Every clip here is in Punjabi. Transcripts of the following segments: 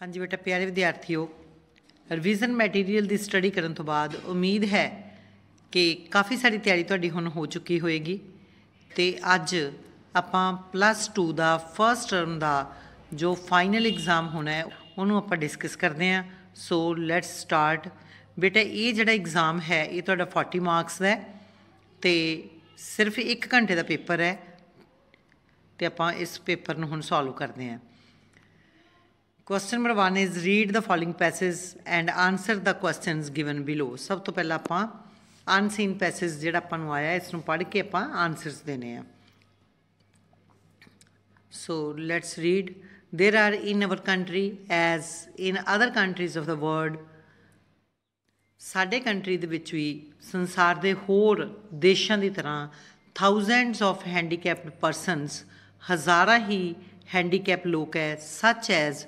हाँ जी बेटा प्यारे विद्यार्थियों, रिविजन मैटीरियल की स्टडी करने तो बाद उम्मीद है कि काफ़ी सारी तैयारी तुहाडी हुण हो चुकी होएगी। तो अज आपां +2 का फर्स्ट टर्म का जो फाइनल एग्जाम होना है उन्होंने आपां डिस्कस करते हैं। So let's start. बेटा ये जिहड़ा एग्जाम है ये तुहाडा 40 मार्क्स का है तो सिर्फ 1 घंटे का पेपर है। तो आपां इस पेपर नूं हुण सॉल्व करते हैं। Question number 1 is read the following passage and answer the questions given below. सब तो पहला आपां अनसीन पैसेज जिहड़ा आपां नूं आया इसनूं पढ़ के आपां आंसरस देने हैं। So let's read. There are in our country as in other countries of the world. साडे कंट्री दे विच भी संसार दे होर देशां दी तरह थाउजेंड्स ऑफ हैंडीकैप्ड परसनस, हज़ारां ही हैंडीकैप लोग है such as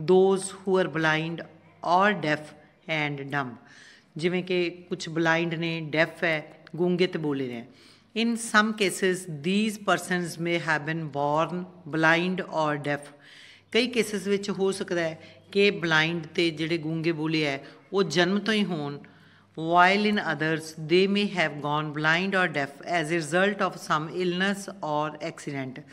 those who are blind और डेफ एंड डम। जिमें कि कुछ ब्लाइंड ने, डेफ है, गूंगे तो बोले ने। In some cases these persons may have been born blind और डेफ। कई केसिस विच हो सकता है कि ब्लाइंड ते जिहड़े गूंगे बोले है वो जन्म तो ही होण, while in others they may have gone blind और deaf as a result of some illness और एक्सीडेंट।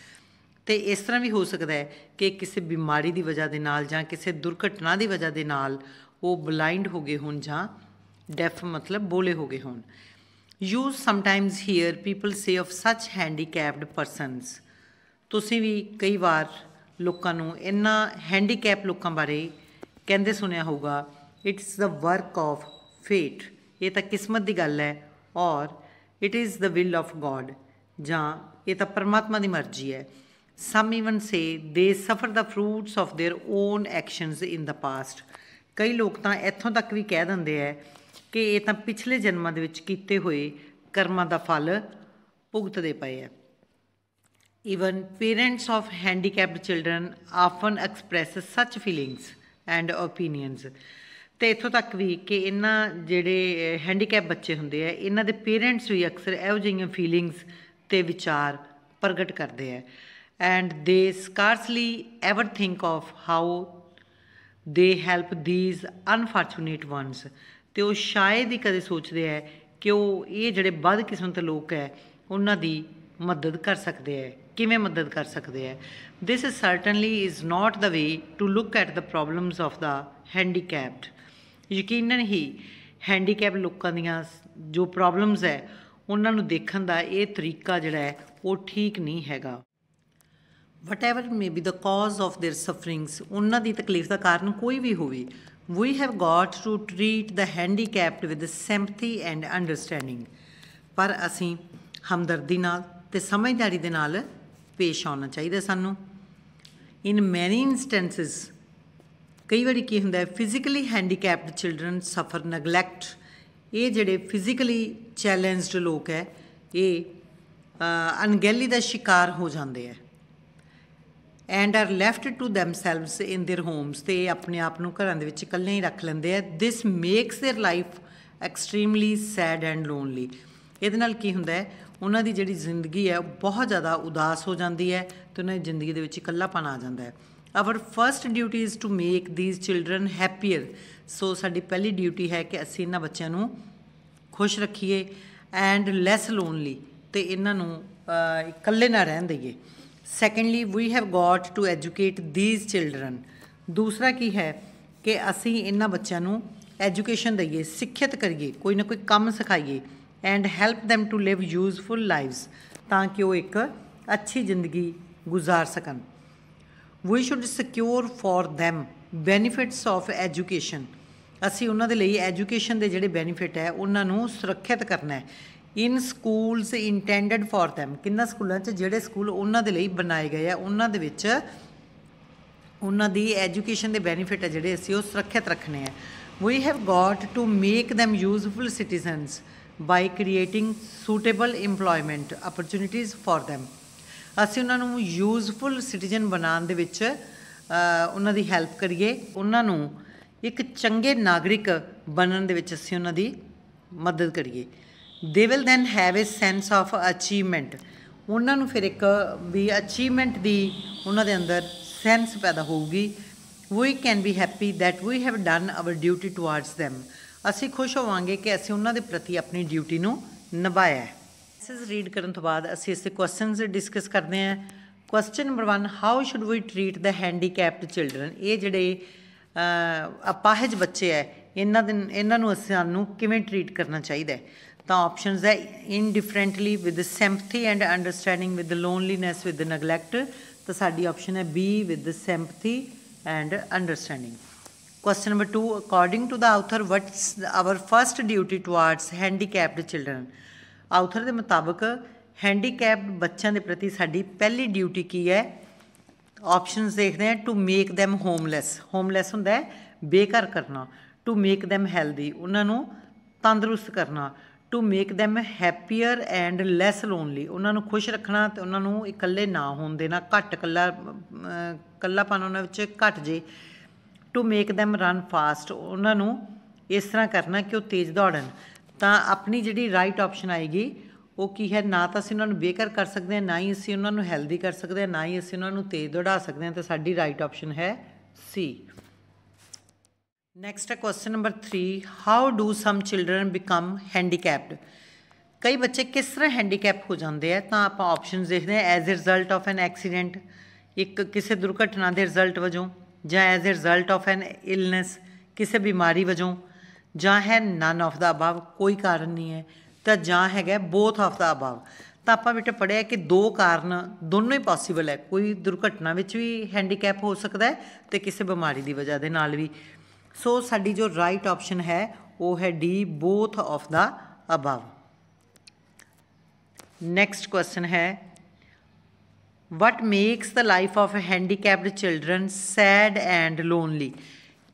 तो इस तरह भी हो सकता है कि किसी बीमारी की वजह के नाल जां किसी दुर्घटना की वजह के नाल वो ब्लाइंड हो गए होण जां डेफ मतलब बोले हो गए होण। यू समटाइम्स हीयर पीपल से ऑफ सच हैंडीकैप्ड परसनस। तुसीं भी कई बार लोकां नूं इन्हां हैंडीकैप लोकां बारे कहंदे सुनिया होगा it's the work of fate. ये तो किस्मत की गल है और it is the will of God, जां ये तो परमात्मा की मर्जी है। Some even say they suffer the fruits of their own actions in the past। कई लोग तो इत्थों तक भी कह देंगे है कि ये तो पिछले जन्मां दे विच कीते हुए कर्मां दा फल भुगतदे पए है। Even parents of handicapped children often express such feelings and opinions। तो इत्थों तक भी कि इन्हां जिहड़े हैंडीकैप बच्चे हुंदे है इन्हां दे पेरेंट्स भी अक्सर इहो जिहियां फीलिंग्स ते विचार प्रगट करते हैं। And they scarcely ever think of how they help these unfortunate ones। तो वो शायद ही कदे सोचते हैं कि वो ये जड़े बदकिस्मत लोग है उन्हां दी मदद कर सकते हैं, किवें मदद कर सकते हैं। This certainly is not the way to look at the problems of the handicapped. यकीनन ही हैंडीकैप लोगों दियां जो प्रॉब्लम्स है उन्होंने देखने का ये तरीका जड़ा है वो ठीक नहीं हैगा। Whatever may be the cause of their sufferings, उन्हां दी तकलीफ का कारण कोई भी होवे, we have got to treat the handicapped with sympathy and understanding। पर असीं हमदर्दी नाल ते समझदारी दे नाल पेश आना चाहिए सानू। In many instances कई बारी की हुंदा है फिजिकली हैंडीकैप्ड चिल्ड्रन सफर नगलैक्ट। ये जिहड़े फिजिकली चैलेंज्ड लोग है ये अनगैली का शिकार हो जाते हैं and are left to themselves in their homes. तो अपने आप को घर के इकल्ले ही रख लेंदे है। This makes their life extremely sad and lonely. ये की हुंदा है उन्हां दी जिहड़ी जिंदगी है बहुत ज़्यादा उदास हो जाती है तो उन्हां दी जिंदगी दे विच इकल्लापन आ जाता है। Our first duty is to make these children happier. So साडी पहली ड्यूटी है कि असीं इन्हां बच्चों नूं खुश रखीए एंड लैस लोनली, तो इन्हां नूं इकल्ले ना रहन दईए। Secondly we have got to educate these children. दूसरा की है कि असी इन्हां बच्चों नूं एजुकेशन दईए, सिक्ख्यत करिए, कोई ना कोई काम सिखाइए and help them to live useful lives, ताकि वो एक अच्छी जिंदगी गुजार सकन। We should secure for them benefits of education. असी उन्हां दे लई एजुकेशन के जिहड़े बेनीफिट है उन्हां नूं सुरक्षित करना है। इन स्कूल्स इंटेंडेड फॉर दैम, किन्ना स्कूलों जिहड़े स्कूल उन्हां दे लई बनाए गए हैं उन्हां दे विच उन्हां दी एजुकेशन के बेनीफिट है जिहड़े असीं ओह सुरक्षित रखने हैं। We have got to make them useful citizens by creating suitable employment opportunities for them. असीं उन्हां नूं यूजफुल सिटीजन बनाउण दे विच उन्हां दी हैल्प करिए, उन्हां नूं एक चंगे नागरिक बनन दे विच असीं उन्हां दी मदद करिए। They will then have a sense of achievement. उन्होंने फिर एक भी अचीवमेंट की उन्होंने अंदर सेंस पैदा होगी We can be happy that we have done our duty towards them. ਅਸੀਂ ਖੁਸ਼ ਹੋਵਾਂਗੇ ਕਿ ਅਸੀਂ ਉਹਨਾਂ ਦੇ ਪ੍ਰਤੀ ਆਪਣੀ ਡਿਊਟੀ ਨੂੰ ਨਿਭਾਇਆ ਹੈ। ਮੈਸੇਜ ਰੀਡ ਕਰਨ ਤੋਂ ਬਾਅਦ ਅਸੀਂ ਇਸ ਦੇ ਕੁਐਸਚਨਸ ਡਿਸਕਸ ਕਰਦੇ ਹਾਂ। Question number 1, how should we treat the handicapped children. ਇਹ ਜਿਹੜੇ ਅਪਾਹਜ ਬੱਚੇ ਹੈ ਇਹਨਾਂ ਨੂੰ ਸਾਨੂੰ ਕਿਵੇਂ ਟਰੀਟ ਕਰਨਾ ਚਾਹੀਦਾ ਹੈ। ਤਾਂ ਆਪਸ਼ਨਸ ਹੈ indifferently, with sympathy and understanding, with loneliness, with neglect. ਤਾਂ ਸਾਡੀ ਆਪਸ਼ਨ ਹੈ B, with sympathy and understanding. Question number 2, according to the author, what's our first duty towards handicapped children? Author ਦੇ ਮੁਤਾਬਕ handicapped ਬੱਚਿਆਂ ਦੇ ਪ੍ਰਤੀ ਸਾਡੀ ਪਹਿਲੀ ਡਿਊਟੀ ਕੀ ਹੈ। ਆਪਸ਼ਨਸ ਦੇਖਦੇ ਹਾਂ। To make them homeless, homeless ਹੁੰਦਾ ਹੈ ਬੇਘਰ ਕਰਨਾ। ਟੂ ਮੇਕ them healthy, ਉਹਨਾਂ ਨੂੰ ਤੰਦਰੁਸਤ ਕਰਨਾ। To make them happier and less lonely, ਉਹਨਾਂ ਨੂੰ ਖੁਸ਼ ਰੱਖਣਾ ਅਤੇ ਉਹਨਾਂ ਨੂੰ ਇਕੱਲੇ ਨਾ ਹੋਣ ਦੇਣਾ, ਘੱਟ ਇਕੱਲਾਪਨ ਉਹਨਾਂ ਵਿੱਚ ਘੱਟ ਜੇ। To make them run fast, ਉਹਨਾਂ ਨੂੰ ਇਸ ਤਰ੍ਹਾਂ ਕਰਨਾ ਕਿ ਉਹ ਤੇਜ਼ ਦੌੜਨ। ਤਾਂ ਆਪਣੀ ਜਿਹੜੀ ਰਾਈਟ ਆਪਸ਼ਨ ਆਏਗੀ ਉਹ ਕੀ ਹੈ। ਨਾ ਤਾਂ ਅਸੀਂ ਉਹਨਾਂ ਨੂੰ ਬੇਘਰ ਕਰ ਸਕਦੇ ਹਾਂ, ਨਾ ਹੀ ਅਸੀਂ ਉਹਨਾਂ ਨੂੰ ਹੈਲਦੀ ਕਰ ਸਕਦੇ ਹਾਂ, ਨਾ ਹੀ ਅਸੀਂ ਉਹਨਾਂ ਨੂੰ ਤੇਜ਼ ਦੌੜਾ ਸਕਦੇ ਹਾਂ। ਤਾਂ ਸਾਡੀ ਰਾਈਟ ਆਪਸ਼ਨ ਹੈ ਸੀ। ਨੈਕਸਟ ਹੈ question number 3, how do sum children become handicapped. ਕਈ ਬੱਚੇ ਕਿਸ ਤਰ੍ਹਾਂ ਹੈਂਡੀਕੈਪ ਹੋ ਜਾਂਦੇ ਆ। ਤਾਂ ਆਪਾਂ ਆਪਸ਼ਨਸ ਦੇਖਦੇ ਹਾਂ। As a result of N accident, ਇੱਕ ਕਿਸੇ ਦੁਰਘਟਨਾ ਦੇ ਰਿਜ਼ਲਟ ਵਜੋਂ, ਜਾਂ as a result of N illness, ਕਿਸੇ ਬਿਮਾਰੀ ਵਜੋਂ, ਜਾਂ ਹੈ ਨਨ ਆਫ ਦਾ ਅਬਵ, ਕੋਈ ਕਾਰਨ ਨਹੀਂ ਹੈ, ਤਾਂ ਜਾਂ ਹੈਗਾ ਬੋਥ ਆਫ ਦਾ ਅਬਵ। ਤਾਂ ਆਪਾਂ ਬੇਟਾ ਪੜ੍ਹਿਆ ਕਿ ਦੋ ਕਾਰਨ ਦੋਨੋਂ ਹੀ ਪੋਸੀਬਲ ਹੈ। ਕੋਈ ਦੁਰਘਟਨਾ ਵਿੱਚ ਵੀ ਹੈਂਡੀਕੈਪ ਹੋ ਸਕਦਾ ਹੈ ਅਤੇ ਕਿਸੇ ਬਿਮਾਰੀ ਦੀ ਵਜ੍ਹਾ ਦੇ ਨਾਲ ਵੀ। ਸੋ ਸਾਡੀ ਜੋ ਰਾਈਟ ਆਪਸ਼ਨ ਹੈ ਉਹ ਹੈ D, both of the above. Next question ਹੈ, what makes the life of handicapped children sad and lonely.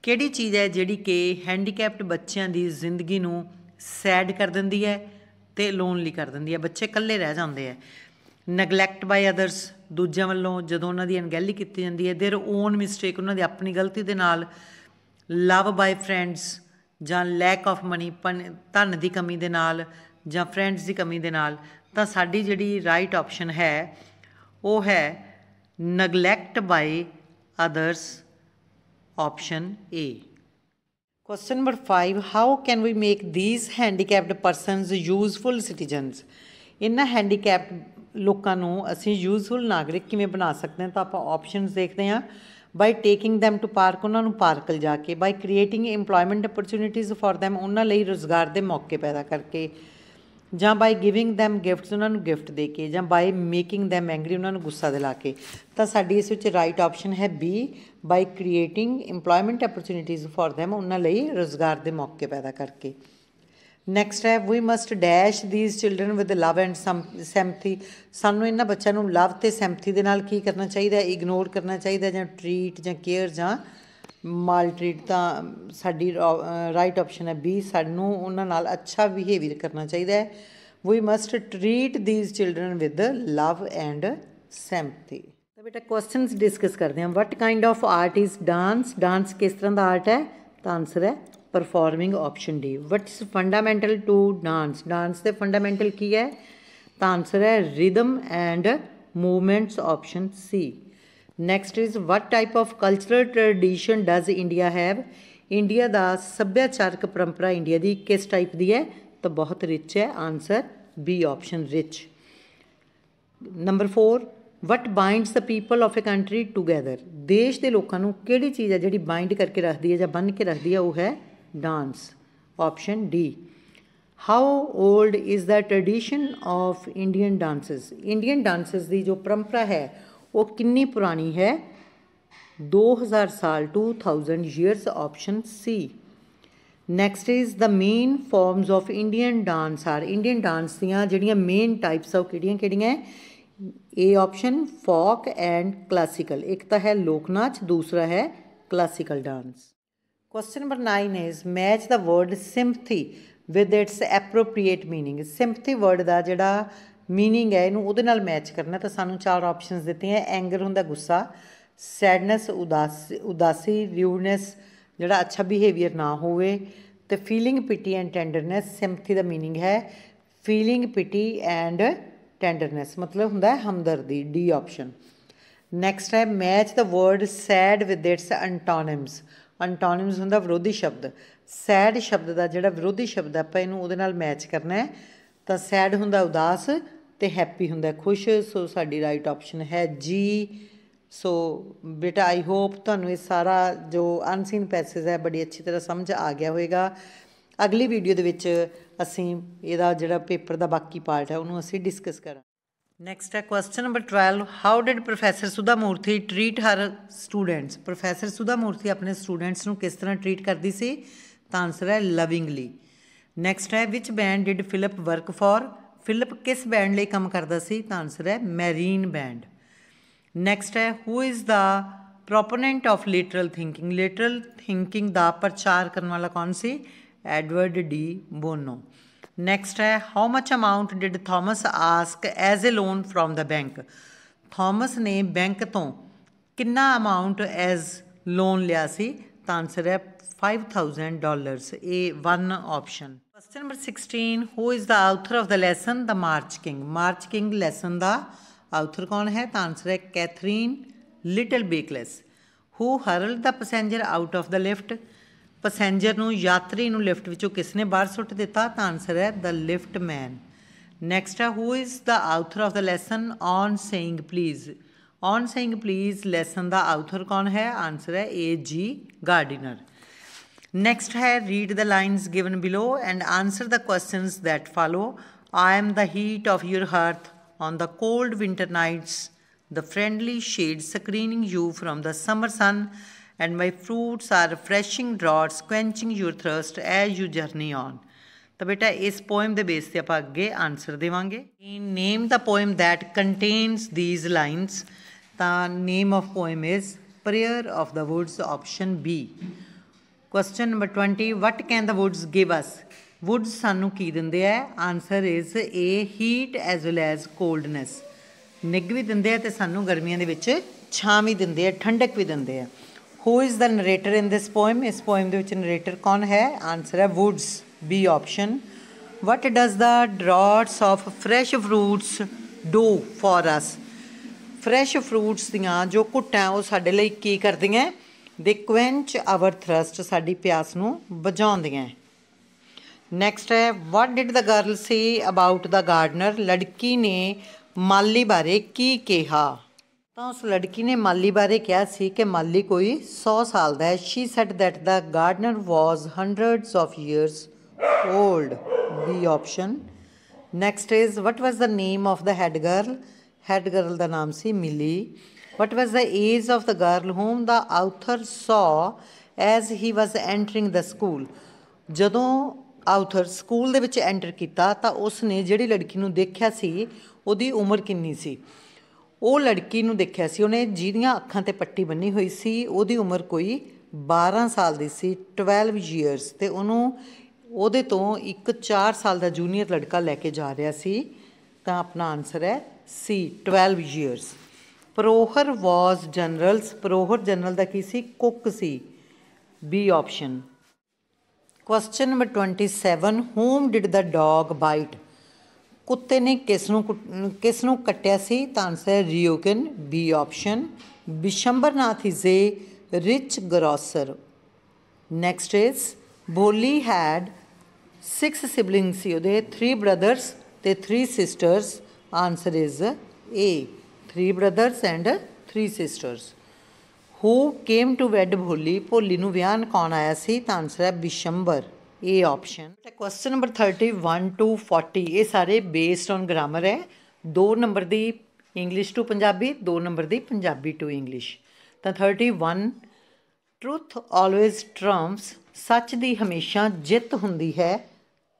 ਕਿਹੜੀ ਚੀਜ਼ ਹੈ ਜਿਹੜੀ ਕਿ ਹੈਂਡੀਕੈਪਡ ਬੱਚਿਆਂ ਦੀ ਜ਼ਿੰਦਗੀ ਨੂੰ ਸੈਡ ਕਰ ਦਿੰਦੀ ਹੈ ਅਤੇ ਲੋਨਲੀ ਕਰ ਦਿੰਦੀ ਹੈ। ਬੱਚੇ ਇਕੱਲੇ ਰਹਿ ਜਾਂਦੇ ਹੈ। ਨੈਗਲੈਕਟ ਬਾਏ ਅਦਰਸ, ਦੂਜਿਆਂ ਵੱਲੋਂ ਜਦੋਂ ਉਹਨਾਂ ਦੀ ਅਣਗਹਿਲੀ ਕੀਤੀ ਜਾਂਦੀ ਹੈ। ਦੇਅਰ ਓਨ ਮਿਸਟੇਕ, ਉਹਨਾਂ ਦੀ ਆਪਣੀ ਗਲਤੀ ਦੇ ਨਾਲ। ਲਵ ਬਾਏ ਫਰੈਂਡਸ, ਜਾਂ ਲੈਕ ਆਫ ਮਨੀ, ਧਨ ਦੀ ਕਮੀ ਦੇ ਨਾਲ, ਜਾਂ ਫਰੈਂਡਸ ਦੀ ਕਮੀ ਦੇ ਨਾਲ। ਤਾਂ ਸਾਡੀ ਜਿਹੜੀ ਰਾਈਟ ਆਪਸ਼ਨ ਹੈ ਉਹ ਹੈ neglect by others, option A. Question number 5, how can we make these handicapped persons useful citizens. ਇਹਨਾਂ ਹੈਂਡੀਕੈਪਡ ਲੋਕਾਂ ਨੂੰ ਅਸੀਂ ਯੂਜ਼ਫੁਲ ਨਾਗਰਿਕ ਕਿਵੇਂ ਬਣਾ ਸਕਦੇ ਹਾਂ। ਤਾਂ ਆਪਾਂ ਆਪਸ਼ਨਸ ਦੇਖਦੇ ਹਾਂ। ਬਾਈ ਟੇਕਿੰਗ ਦੈਮ ਟੂ ਪਾਰਕ, ਉਹਨਾਂ ਨੂੰ ਪਾਰਕ ਲਿਜਾ ਕੇ। ਬਾਈ creating employment opportunities for them, ਉਹਨਾਂ ਲਈ ਰੁਜ਼ਗਾਰ ਦੇ ਮੌਕੇ ਪੈਦਾ ਕਰਕੇ। ਜਾਂ ਬਾਈ ਗਿਵਿੰਗ ਦੈਮ ਗਿਫਟਸ, ਉਹਨਾਂ ਨੂੰ ਗਿਫਟ ਦੇ ਕੇ। ਜਾਂ ਬਾਈ ਮੇਕਿੰਗ ਦੈਮ ਐਂਗਰੀ, ਉਹਨਾਂ ਨੂੰ ਗੁੱਸਾ ਦਿਲਾ ਕੇ। ਤਾਂ ਸਾਡੀ ਇਸ ਵਿੱਚ ਰਾਈਟ ਆਪਸ਼ਨ ਹੈ B, by creating employment opportunities for them, ਉਹਨਾਂ ਲਈ ਰੁਜ਼ਗਾਰ ਦੇ ਮੌਕੇ ਪੈਦਾ ਕਰਕੇ। ਨੈਕਸਟ ਹੈ, we must dash these children with love and sympathy. ਸਾਨੂੰ ਇਹਨਾਂ ਬੱਚਿਆਂ ਨੂੰ ਲਵ ਅਤੇ ਸੈਂਪਥੀ ਦੇ ਨਾਲ ਕੀ ਕਰਨਾ ਚਾਹੀਦਾ, ਇਗਨੋਰ ਕਰਨਾ ਚਾਹੀਦਾ, ਜਾਂ ਟਰੀਟ, ਜਾਂ ਕੇਅਰ, ਜਾਂ ਮਾਲ ਟਰੀਟ। ਤਾਂ ਸਾਡੀ ਰਾਈਟ ਆਪਸ਼ਨ ਹੈ ਬੀ, ਸਾਨੂੰ ਉਹਨਾਂ ਨਾਲ ਅੱਛਾ ਬਿਹੇਵੀਅਰ ਕਰਨਾ ਚਾਹੀਦਾ ਹੈ। We must treat these children with love and sympathy. ਤਾਂ ਬੇਟਾ ਕੁਐਸਚਨਸ ਡਿਸਕਸ ਕਰਦੇ ਹਾਂ। What kind of art is dance. Dance ਕਿਸ ਤਰ੍ਹਾਂ ਦਾ ਆਰਟ ਹੈ। ਤਾਂ ਆਨਸਰ ਹੈ performing, option D. What is fundamental to dance. Dance ਦੇ ਫੰਡਾਮੈਂਟਲ ਕੀ ਹੈ। ਤਾਂ ਆਨਸਰ ਹੈ rhythm and movements, option C. Next is what type of cultural tradition does India have. India ਦਾ ਸੱਭਿਆਚਾਰਕ ਪਰੰਪਰਾ ਇੰਡੀਆ ਦੀ ਕਿਸ ਟਾਈਪ ਦੀ ਹੈ। ਤਾਂ ਬਹੁਤ ਰਿਚ ਹੈ। Answer B, option rich. Number 4, what binds the people of a country together. ਦੇਸ਼ ਦੇ ਲੋਕਾਂ ਨੂੰ ਕਿਹੜੀ ਚੀਜ਼ ਹੈ ਜਿਹੜੀ ਬਾਈਂਡ ਕਰਕੇ ਰੱਖਦੀ ਹੈ ਜਾਂ ਬੰਨ੍ਹ ਕੇ ਰੱਖਦੀ ਹੈ, ਉਹ ਹੈ dance, option D. How old is the tradition of Indian dances. Indian dances ਦੀ ਜੋ ਪਰੰਪਰਾ ਹੈ ਉਹ ਕਿੰਨੀ ਪੁਰਾਣੀ ਹੈ। 2000 ਸਾਲ, 2000 ਈਅਰਸ, ਆਪਸ਼ਨ ਸੀ। Next is the main forms of Indian dance are. Indian dance ਦੀਆਂ ਜਿਹੜੀਆਂ ਮੇਨ ਟਾਈਪਸ ਆ ਉਹ ਕਿਹੜੀਆਂ ਕਿਹੜੀਆਂ ਹੈ। ਇਹ ਆਪਸ਼ਨ ਫੋਕ ਐਂਡ ਕਲਾਸੀਕਲ। ਇੱਕ ਤਾਂ ਹੈ ਲੋਕ ਨਾਚ, ਦੂਸਰਾ ਹੈ classical dance. Question number 9 is match the word sympathy with its appropriate meaning. Sympathy word ਦਾ ਜਿਹੜਾ ਮੀਨਿੰਗ ਹੈ ਇਹਨੂੰ ਉਹਦੇ ਨਾਲ ਮੈਚ ਕਰਨਾ। ਤਾਂ ਸਾਨੂੰ 4 ਆਪਸ਼ਨਸ ਦਿੱਤੀਆਂ। ਐਂਗਰ ਹੁੰਦਾ ਗੁੱਸਾ, ਸੈਡਨੈਸ ਉਦਾਸੀ, ਰਿਊਡਨੈਸ ਜਿਹੜਾ ਅੱਛਾ ਬਿਹੇਵੀਅਰ ਨਾ ਹੋਵੇ, ਅਤੇ feeling pity and tenderness. Sympathy ਦਾ ਮੀਨਿੰਗ ਹੈ ਫੀਲਿੰਗ ਪਿਟੀ ਐਂਡ ਟੈਂਡਰਨੈਸ, ਮਤਲਬ ਹੁੰਦਾ ਹੈ ਹਮਦਰਦੀ, ਡੀ ਆਪਸ਼ਨ। ਨੈਕਸਟ ਹੈ match the word sad with its antonyms. Antonyms ਹੁੰਦਾ ਵਿਰੋਧੀ ਸ਼ਬਦ। ਸੈਡ ਸ਼ਬਦ ਦਾ ਜਿਹੜਾ ਵਿਰੋਧੀ ਸ਼ਬਦ ਆਪਾਂ ਇਹਨੂੰ ਉਹਦੇ ਨਾਲ ਮੈਚ ਕਰਨਾ ਹੈ। ਤਾਂ ਸੈਡ ਹੁੰਦਾ ਉਦਾਸ ਅਤੇ ਹੈਪੀ ਹੁੰਦਾ ਖੁਸ਼। ਸੋ ਸਾਡੀ ਰਾਈਟ ਆਪਸ਼ਨ ਹੈ ਜੀ। ਸੋ ਬੇਟਾ ਆਈ ਹੋਪ ਤੁਹਾਨੂੰ ਇਹ ਸਾਰਾ ਜੋ ਅਨਸੀਨ ਪੈਸੇਜ ਹੈ ਬੜੀ ਅੱਛੀ ਤਰ੍ਹਾਂ ਸਮਝ ਆ ਗਿਆ ਹੋਵੇਗਾ। ਅਗਲੀ ਵੀਡੀਓ ਦੇ ਵਿੱਚ ਅਸੀਂ ਇਹਦਾ ਜਿਹੜਾ ਪੇਪਰ ਦਾ ਬਾਕੀ ਪਾਰਟ ਹੈ ਉਹਨੂੰ ਅਸੀਂ ਡਿਸਕਸ ਕਰਾਂਗੇ। ਨੈਕਸਟ ਹੈ question number 12, how did professor Sudha Murty treat her students. Professor Sudha Murty ਆਪਣੇ ਸਟੂਡੈਂਟਸ ਨੂੰ ਕਿਸ ਤਰ੍ਹਾਂ ਟਰੀਟ ਕਰਦੀ ਸੀ? ਤਾਂ ਆਨਸਰ ਹੈ ਲਵਿੰਗਲੀ। ਨੈਕਸਟ ਹੈ which band did Philip work for. Philip ਕਿਸ ਬੈਂਡ ਲਈ ਕੰਮ ਕਰਦਾ ਸੀ? ਤਾਂ ਆਨਸਰ ਹੈ ਮੈਰੀਨ ਬੈਂਡ। ਨੈਕਸਟ ਹੈ who is the proponent of literal thinking. Literal thinking ਦਾ ਪ੍ਰਚਾਰ ਕਰਨ ਵਾਲਾ ਕੌਣ ਸੀ? Edward de Bono. ਨੈਕਸਟ ਹੈ how much amount did Thomas ask as a loan from the bank. Thomas ਨੇ ਬੈਂਕ ਤੋਂ ਕਿੰਨਾ ਅਮਾਊਂਟ ਐਜ਼ ਲੋਨ ਲਿਆ ਸੀ? ਤਾਂ ਆਨਸਰ ਹੈ $5000। ਇਹ 1 option. Question number 16, who is the author of the lesson the march king. March king lesson ਦਾ ਆਥਰ ਕੌਣ ਹੈ? ਤਾਂ ਆਨਸਰ ਹੈ Katherine Little Bakeless. Who hurled the passenger out of the lift. Passenger ਨੂੰ ਯਾਤਰੀ ਨੂੰ ਲਿਫਟ ਵਿੱਚੋਂ ਕਿਸ ਨੇ ਬਾਹਰ ਸੁੱਟ ਦਿੱਤਾ? ਤਾਂ ਆਨਸਰ ਹੈ ਦ ਲਿਫਟ ਮੈਨ। ਨੈਕਸਟ ਹੈ who is the author of the lesson on saying please. On saying please lesson ਦਾ ਆਥਰ ਕੌਣ ਹੈ? ਆਨਸਰ ਹੈ ਏ ਜੀ ਗਾਰਡੀਨਰ। ਨੈਕਸਟ ਹੈ read the lines given below and answer the questions that follow. I am the heat of your heart on the cold winter nights, the friendly shades screening you from the summer sun, and my fruits are refreshing draughts quenching your thirst as you journey on। ਤਾਂ ਬੇਟਾ ਇਸ ਪੋਇਮ ਦੇ ਬੇਸ 'ਤੇ ਆਪਾਂ ਅੱਗੇ ਆਨਸਰ ਦੇਵਾਂਗੇ। Name the poem that contains these lines. ਤਾਂ name of poem is prayer of the woods, option B. Question number 20, what can the woods give us. Woods ਸਾਨੂੰ ਕੀ ਦਿੰਦੇ ਹੈ? Answer is A heat as well as coldness. ਨਿੱਘ ਵੀ ਦਿੰਦੇ ਆ ਅਤੇ ਸਾਨੂੰ ਗਰਮੀਆਂ ਦੇ ਵਿੱਚ ਛਾਂ ਵੀ ਦਿੰਦੇ ਆ, ਠੰਡਕ ਵੀ ਦਿੰਦੇ ਆ। Who is the narrator in this poem. ਇਸ ਪੋਇਮ ਦੇ ਵਿੱਚ ਨਰੇਟਰ ਕੌਣ ਹੈ? ਆਨਸਰ ਹੈ woods, B option. What does the draughts of fresh fruits do for us. Fresh fruits ਦੀਆਂ ਜੋ ਘੁੱਟਾਂ ਉਹ ਸਾਡੇ ਲਈ ਕੀ ਕਰਦੀਆਂ? ਦੇ ਕੁਐਂਚ ਆਵਰ ਥਰਸਟ, ਸਾਡੀ ਪਿਆਸ ਨੂੰ ਬੁਝਾਉਂਦੀਆਂ। ਨੈਕਸਟ ਹੈ what did the girl say about the gardener. ਲੜਕੀ ਨੇ ਮਾਲੀ ਬਾਰੇ ਕੀ ਕਿਹਾ? ਤਾਂ ਉਸ ਲੜਕੀ ਨੇ ਮਾਲੀ ਬਾਰੇ ਕਿਹਾ ਸੀ ਕਿ ਮਾਲੀ ਕੋਈ 100 ਸਾਲ ਦਾ ਹੈ। She said that the gardener was hundreds of years old, B option. Next is what was the name of the head girl. Head girl ਦਾ ਨਾਮ ਸੀ Millie. What was the age of the girl whom the author saw as he was entering the school. ਜਦੋਂ ਆਥਰ ਸਕੂਲ ਦੇ ਵਿੱਚ ਐਂਟਰ ਕੀਤਾ ਤਾਂ ਉਸ ਨੇ ਜਿਹੜੀ ਲੜਕੀ ਨੂੰ ਦੇਖਿਆ ਸੀ ਉਹਦੀ ਉਮਰ ਕਿੰਨੀ ਸੀ? ਉਹ ਲੜਕੀ ਨੂੰ ਦੇਖਿਆ ਸੀ ਉਹਨੇ ਜਿਹਦੀਆਂ ਅੱਖਾਂ 'ਤੇ ਪੱਟੀ ਬੰਨੀ ਹੋਈ ਸੀ, ਉਹਦੀ ਉਮਰ ਕੋਈ 12 ਸਾਲ ਦੀ ਸੀ, 12 ਈਅਰਸ। ਅਤੇ ਉਹਨੂੰ ਉਹਦੇ ਤੋਂ ਇੱਕ 4 ਸਾਲ ਦਾ ਜੂਨੀਅਰ ਲੜਕਾ ਲੈ ਕੇ ਜਾ ਰਿਹਾ ਸੀ। ਤਾਂ ਆਪਣਾ ਆਨਸਰ ਹੈ ਸੀ, 12 ਈਅਰਸ। ਪ੍ਰੋਹਰ ਵਾਜ਼ ਜਨਰਲਸ। ਪ੍ਰੋਹਰ ਜਨਰਲ ਦਾ ਕੀ ਸੀ? ਕੁੱਕ ਸੀ, B option. Question number 27, whom did the dog bite. ਕੁੱਤੇ ਨੇ ਕਿਸ ਨੂੰ ਕੱਟਿਆ ਸੀ? ਤਾਂ ਆਨਸਰ ਹੈ ਰਿਓਕਨ, B option. Bishambarnath is a rich grocer. Next is Bholi had 6 sibling ਸੀ ਉਹਦੇ, 3 ਬ੍ਰਦਰਸ ਅਤੇ 3 sisters. Answer is A, 3 brothers and 3 sisters. Who came to wed ਭੋਲੀ। ਭੋਲੀ ਨੂੰ ਵਿਆਹਨ ਕੌਣ ਆਇਆ ਸੀ? ਤਾਂ ਆਨਸਰ ਹੈ ਬਿਸ਼ੰਬਰ, ਏ ਆਪਸ਼ਨ। ਕੁਐਸਚਨ ਨੰਬਰ 31 to 40 ਇਹ ਸਾਰੇ ਬੇਸਡ ਔਨ ਗ੍ਰਾਮਰ ਹੈ। 2 number the English to Punjabi, 2 number the Punjabi to English. ਤਾਂ 31, ਟਰੂਥ ਆਲਵੇਜ਼ ਟਰੰਪਸ। ਸੱਚ ਦੀ ਹਮੇਸ਼ਾ ਜਿੱਤ ਹੁੰਦੀ ਹੈ,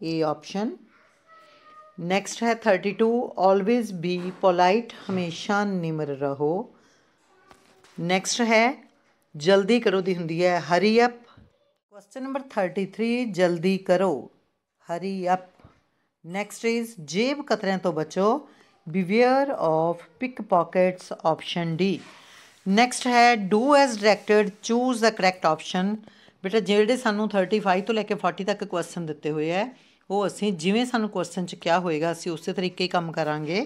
ਏ ਆਪਸ਼ਨ। ਨੈਕਸਟ ਹੈ 32, ਆਲਵੇਜ਼ ਬੀ ਪੋਲਾਈਟ। ਹਮੇਸ਼ਾ ਨਿਮਰ ਰਹੋ। ਨੈਕਸਟ ਹੈ ਜਲਦੀ ਕਰੋ ਦੀ ਹੁੰਦੀ ਹੈ ਹਰੀ ਅਪ। ਕੁਐਸਚਨ ਨੰਬਰ 33, ਜਲਦੀ ਕਰੋ, ਹਰੀ ਅਪ। ਨੈਕਸਟ ਇਜ਼ ਜੇਬ ਕਤਰਿਆਂ ਤੋਂ ਬਚੋ, beware of pickpockets, option D. Next ਹੈ do as directed, choose the correct option. ਬੇਟਾ ਜਿਹੜੇ ਸਾਨੂੰ 35 ਤੋਂ ਲੈ ਕੇ 40 ਤੱਕ ਕੁਐਸਚਨ ਦਿੱਤੇ ਹੋਏ ਹੈ ਉਹ ਅਸੀਂ ਜਿਵੇਂ ਸਾਨੂੰ ਕੁਐਸਚਨ 'ਚ ਕਿਹਾ ਹੋਏਗਾ ਅਸੀਂ ਉਸੇ ਤਰੀਕੇ ਹੀ ਕੰਮ ਕਰਾਂਗੇ।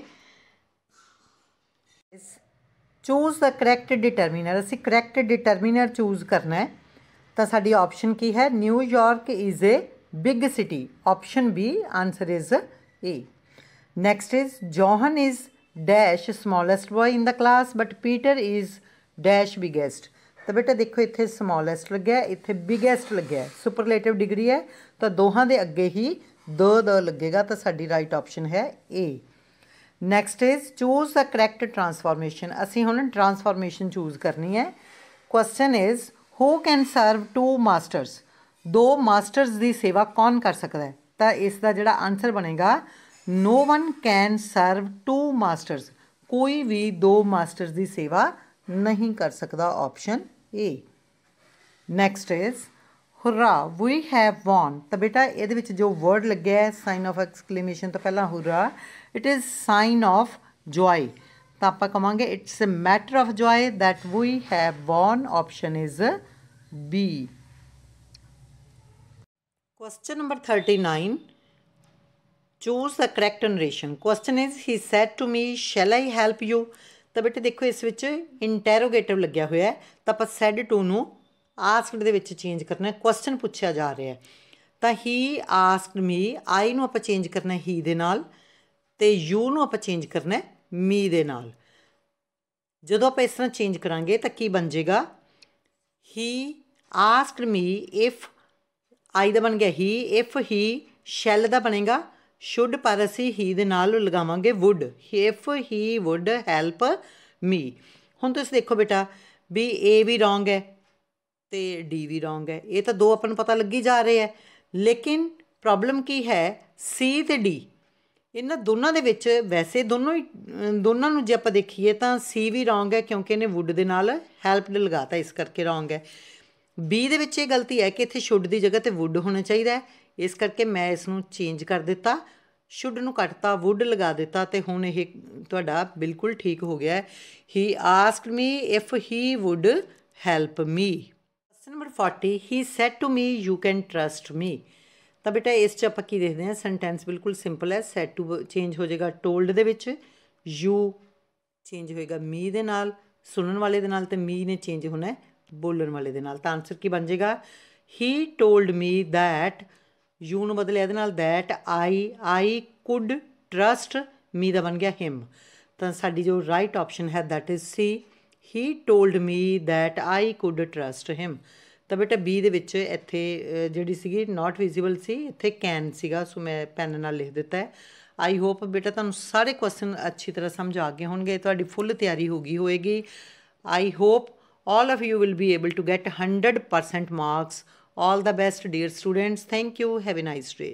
ਚੂਜ਼ ਦ ਕਰੈਕਟ ਡਿਟਰਮੀਨਰ, ਅਸੀਂ ਕਰੈਕਟ ਡਿਟਰਮੀਨਰ ਚੂਜ਼ ਕਰਨਾ ਹੈ। ਤਾਂ ਸਾਡੀ ਆਪਸ਼ਨ ਕੀ ਹੈ? New York is a big city. Option B answer is A. Next is John is dash smallest boy in the class but Peter is dash biggest. तो बेटा देखो इत्थे समोलैसट लग्या, इत्थे बिगेस्ट लग्या, सुपरलेटिव डिग्री है, तो दोहां दे अगे ही द लगेगा, तो साडी राइट ऑप्शन है A. Next is choose the correct transformation. असी हुण ट्रांसफॉर्मेशन चूज करनी है। Question is who can serve 2 masters. 2 masters की सेवा कौन कर सकता है? तो इसका जिहड़ा आंसर बनेगा no one can serve 2 masters. कोई भी 2 मास्टर्स की सेवा नहीं कर सकता, option A. Next is hurrah we have won. तो बेटा ये जो वर्ड लगे है साइन ऑफ एक्सक्लेमेशन तो पहला hurrah, it is sign of joy. तो आप कहांगे it's a matter of joy that we have won. Option is B. Question number 39, choose the correct narration. Question is he said to me shall I help you. तो बेटे देखो इस विच इंटैरोगेटिव लग्या हुआ है, तो आप सैड टू नू आस्कड दे विच चेंज करना है। क्वेश्चन पूछा जा रहा है, तो ही आस्कड मी, आई नू आप चेंज करना है ही दे नाल, ते यू नू आप चेंज करना है मी दे नाल। जदों आप इस तरह चेंज करांगे तो की बन जाएगा? ही आस्कड मी इफ आई दा बन गया ही, इफ ही शैल दा बनेगा शुड, पर असी ही दे नाल लगावांगे would, if he would help me. हुण तुसीं देखो बेटा भी ए भी रॉन्ग है तो डी भी रॉन्ग है, ये तो 2 अपन पता लगी जा रहे हैं, लेकिन प्रॉब्लम की है सी ते डी, इन्हां दोनों दे विच वैसे दोनों नूं जे आपां देखीए तो सी भी रॉन्ग है क्योंकि इन्हें वुड दे नाल हैल्प लगाता, इस करके रॉन्ग है। बी दे विच ये गलती है कि इत्थे शुड की जगह ते वुड होना चाहिए, इस करके मैं इसनूं चेंज कर दिता, शुड नूं कटता वुड लगा दिता, तो हुण ये तुहाडा बिल्कुल ठीक हो गया है। He asked me if he would help me. Question number 40, he said to me you can trust me. तो बेटा इस आपां की देखते हैं, सेंटेंस बिल्कुल सिंपल है। सैड टू चेंज हो जाएगा told they which, you change होएगा मी दे नाल, सुनन वाले दे नाल, ते मी ने चेंज होना है बोलन वाले दे नाल। तो आंसर की बन जाएगा he told me that, you नूं बदलिया इहदे नाल that I could trust me दा बन गया हिम। तो साडी जो राइट ऑप्शन है that is C, he told me that I could trust him. तो बेटा बी दे विच इत्थे जिहड़ी सीगी नॉट विजिबल सी, इत्थे कैन सीगा, सो मैं पैन नाल लिख दिता है। आई होप बेटा तुहानूं सारे क्वेश्चन अच्छी तरह समझ आ गए होणगे, तुहाडी फुल तैयारी हो गई होएगी। I hope all of you will be able to get 100% marks. All the best dear students. Thank you. Have a nice day.